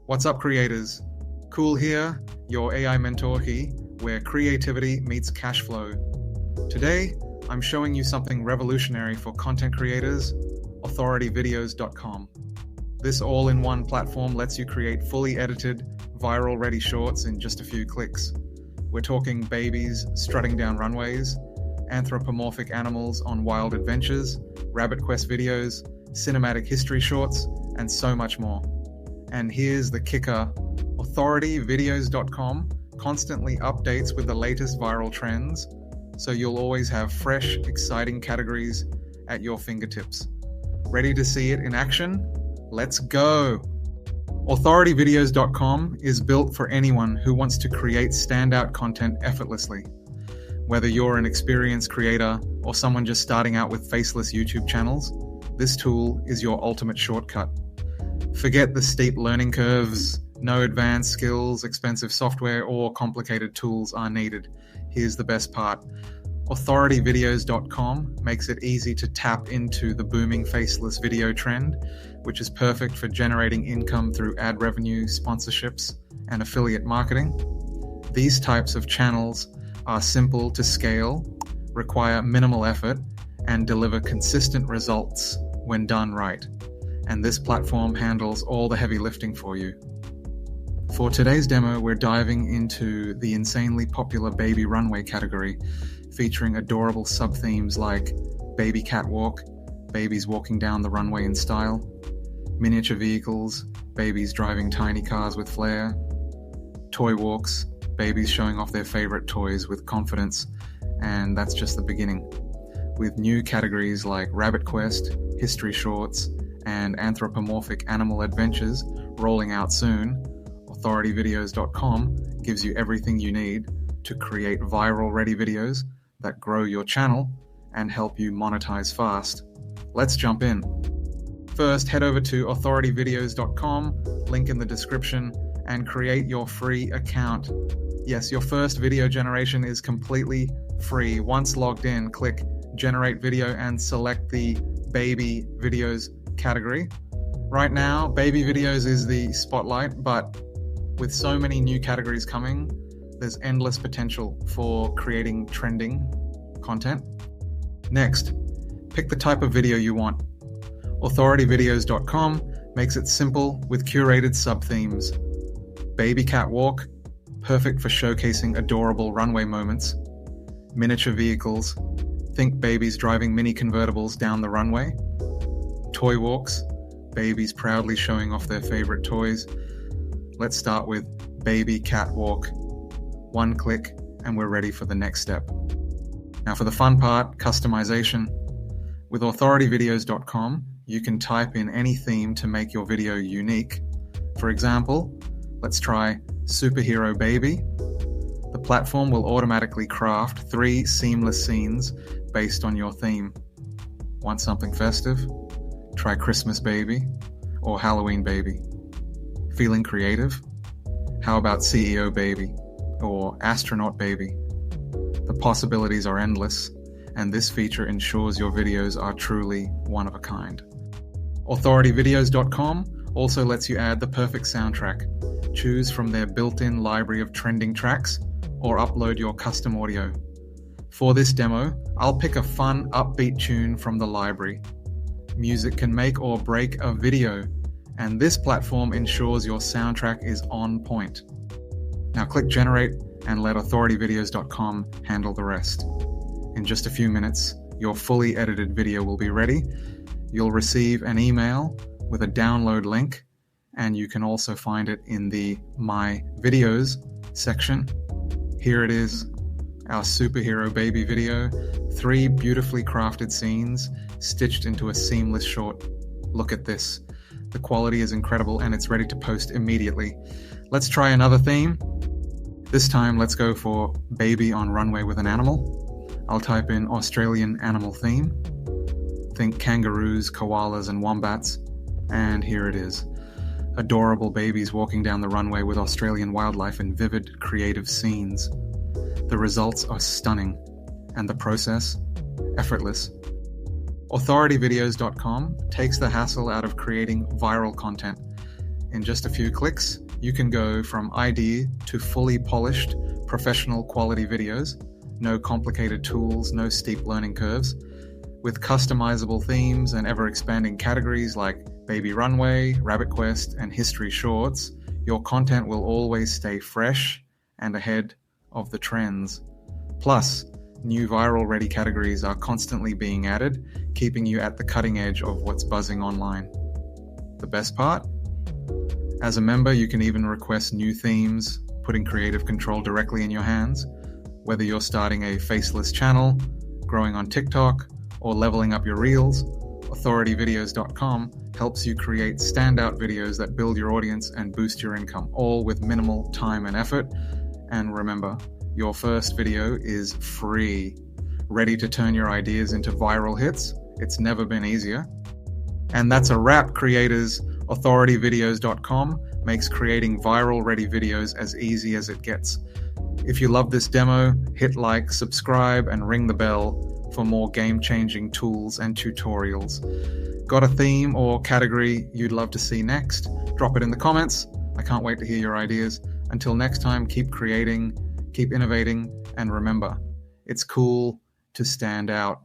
What's up, creators? Cool here, your AI mentor, where creativity meets cash flow. Today, I'm showing you something revolutionary for content creators, authorityvideos.com. This all-in-one platform lets you create fully edited, viral-ready shorts in just a few clicks. We're talking babies strutting down runways, anthropomorphic animals on wild adventures, rabbit quest videos, cinematic history shorts, and so much more. And here's the kicker: authorityvideos.com constantly updates with the latest viral trends, so you'll always have fresh, exciting categories at your fingertips. Ready to see it in action? Let's go! Authorityvideos.com is built for anyone who wants to create standout content effortlessly. Whether you're an experienced creator or someone just starting out with faceless YouTube channels, this tool is your ultimate shortcut. Forget the steep learning curves. No advanced skills, expensive software, or complicated tools are needed. Here's the best part. Authorityvideos.com makes it easy to tap into the booming faceless video trend, which is perfect for generating income through ad revenue, sponsorships, and affiliate marketing. These types of channels are simple to scale, require minimal effort, and deliver consistent results when done right. And this platform handles all the heavy lifting for you. For today's demo, we're diving into the insanely popular Baby Runway category, featuring adorable sub-themes like baby catwalk, babies walking down the runway in style, miniature vehicles, babies driving tiny cars with flair, toy walks, babies showing off their favorite toys with confidence, and that's just the beginning. With new categories like rabbit quest, history shorts, and anthropomorphic animal adventures rolling out soon, authorityvideos.com gives you everything you need to create viral-ready videos that grow your channel and help you monetize fast. Let's jump in. First, head over to authorityvideos.com, link in the description, and create your free account. Yes, your first video generation is completely free. Once logged in, click Generate Video and select the Baby Videos category. Right now, baby videos is the spotlight, but with so many new categories coming, there's endless potential for creating trending content. Next, pick the type of video you want. Authorityvideos.com makes it simple with curated sub-themes. Baby catwalk, perfect for showcasing adorable runway moments. Miniature vehicles, think babies driving mini convertibles down the runway. Toy walks, babies proudly showing off their favorite toys. Let's start with baby catwalk. One click and we're ready for the next step. Now for the fun part, customization. With authorityvideos.com, you can type in any theme to make your video unique. For example, let's try Superhero Baby. The platform will automatically craft 3 seamless scenes based on your theme. Want something festive? Try Christmas Baby or Halloween Baby. Feeling creative? How about CEO Baby or Astronaut Baby? The possibilities are endless, and this feature ensures your videos are truly one of a kind. Authorityvideos.com also lets you add the perfect soundtrack. Choose from their built-in library of trending tracks or upload your custom audio. For this demo, I'll pick a fun, upbeat tune from the library. Music can make or break a video, and this platform ensures your soundtrack is on point. Now click Generate and let authorityvideos.com handle the rest. In just a few minutes, your fully edited video will be ready. You'll receive an email with a download link, and you can also find it in the My Videos section. Here it is, our Superhero Baby video, 3 beautifully crafted scenes stitched into a seamless short. Look at this. The quality is incredible and it's ready to post immediately. Let's try another theme. This time, let's go for baby on runway with an animal. I'll type in Australian animal theme. Think kangaroos, koalas, and wombats. And here it is. Adorable babies walking down the runway with Australian wildlife in vivid, creative scenes. The results are stunning, and the process, effortless. Authorityvideos.com takes the hassle out of creating viral content. In just a few clicks, you can go from idea to fully polished, professional quality videos. No complicated tools, no steep learning curves. With customizable themes and ever-expanding categories like Baby Runway, Rabbit Quest, and History Shorts, your content will always stay fresh and ahead of the trends. Plus, new viral-ready categories are constantly being added, keeping you at the cutting edge of what's buzzing online. The best part? As a member, you can even request new themes, putting creative control directly in your hands. Whether you're starting a faceless channel, growing on TikTok, or leveling up your reels, authorityvideos.com helps you create standout videos that build your audience and boost your income, all with minimal time and effort. And remember, your first video is free. Ready to turn your ideas into viral hits? It's never been easier. And that's a wrap, creators. authorityvideos.com makes creating viral-ready videos as easy as it gets. If you love this demo, hit like, subscribe, and ring the bell for more game-changing tools and tutorials. Got a theme or category you'd love to see next? Drop it in the comments. I can't wait to hear your ideas. Until next time, keep creating, keep innovating, and remember, it's cool to stand out.